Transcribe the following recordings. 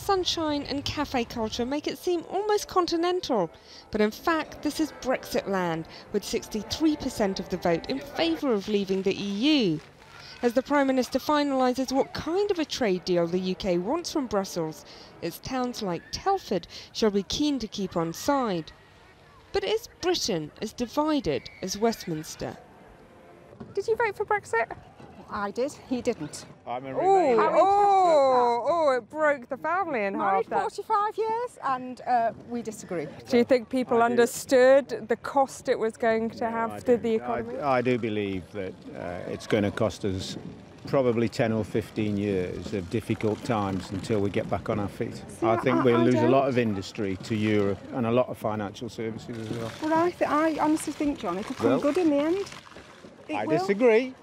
sunshine and cafe culture make it seem almost continental. But in fact, this is Brexit land, with 63% of the vote in favour of leaving the EU. As the Prime Minister finalises what kind of a trade deal the UK wants from Brussels, its towns like Telford shall be keen to keep on side. But is Britain as divided as Westminster? Did you vote for Brexit? I did, he didn't. It broke the family in half. Married 45 years and we disagree. Do you think people understood the cost it was going to have to the economy? I do believe that it's going to cost us probably 10 or 15 years of difficult times until we get back on our feet. I think we'll lose a lot of industry to Europe and a lot of financial services as well. Well, I honestly think, John, it'll come good in the end. I disagree.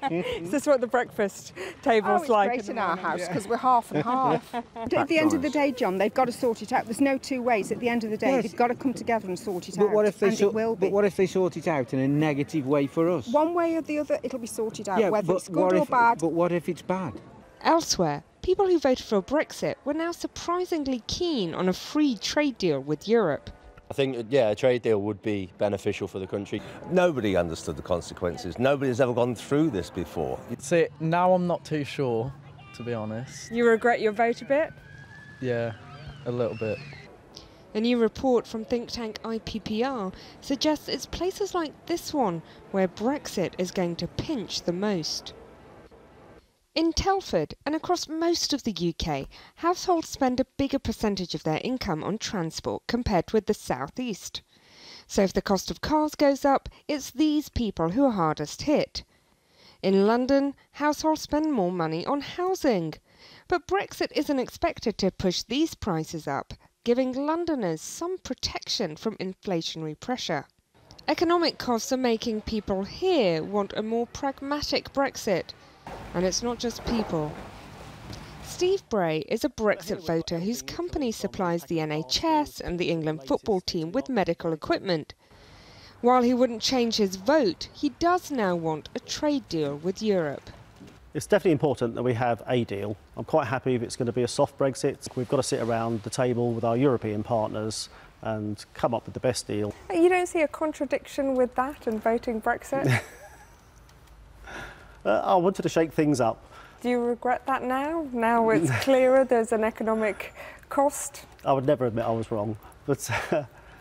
Is this what the breakfast table's like? It's great in our house because we're half and half. At the end of the day, John, they've got to sort it out. There's no two ways. At the end of the day, they've got to come together and sort it out. But what if they But what if they sort it out in a negative way for us? One way or the other, it'll be sorted out, whether it's good or bad. But what if it's bad? Elsewhere, people who voted for Brexit were now surprisingly keen on a free trade deal with Europe. I think, a trade deal would be beneficial for the country. Nobody understood the consequences. Nobody's ever gone through this before. See, now I'm not too sure, to be honest. You regret your vote a bit? Yeah, a little bit. A new report from think tank IPPR suggests it's places like this one where Brexit is going to pinch the most. In Telford and across most of the UK, households spend a bigger percentage of their income on transport compared with the South East. So if the cost of cars goes up, it's these people who are hardest hit. In London, households spend more money on housing. But Brexit isn't expected to push these prices up, giving Londoners some protection from inflationary pressure. Economic costs are making people here want a more pragmatic Brexit. And it's not just people. Steve Bray is a Brexit voter whose company supplies the NHS and the England football team with medical equipment. While he wouldn't change his vote, he does now want a trade deal with Europe. It's definitely important that we have a deal. I'm quite happy if it's going to be a soft Brexit. We've got to sit around the table with our European partners and come up with the best deal. You don't see a contradiction with that and voting Brexit? I wanted to shake things up. Do you regret that now? Now it's clearer there's an economic cost? I would never admit I was wrong, but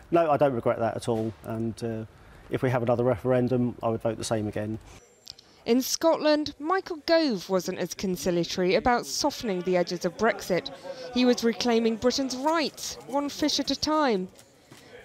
no, I don't regret that at all. And if we have another referendum, I would vote the same again. In Scotland, Michael Gove wasn't as conciliatory about softening the edges of Brexit. He was reclaiming Britain's rights, one fish at a time.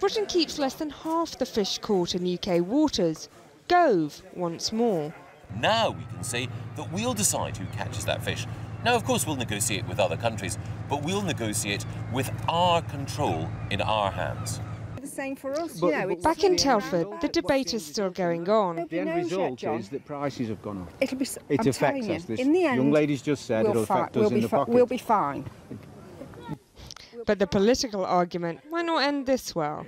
Britain keeps less than half the fish caught in UK waters. Gove wants more. Now we can say that we'll decide who catches that fish. Now, of course, we'll negotiate with other countries, but we'll negotiate with our control in our hands. The same for us, Back in Telford, the debate is still going on. The end result is that prices have gone up. It affects us. This in the end, young lady's just said it'll affect us in the pocket. We'll be fine. But the political argument might not end this well.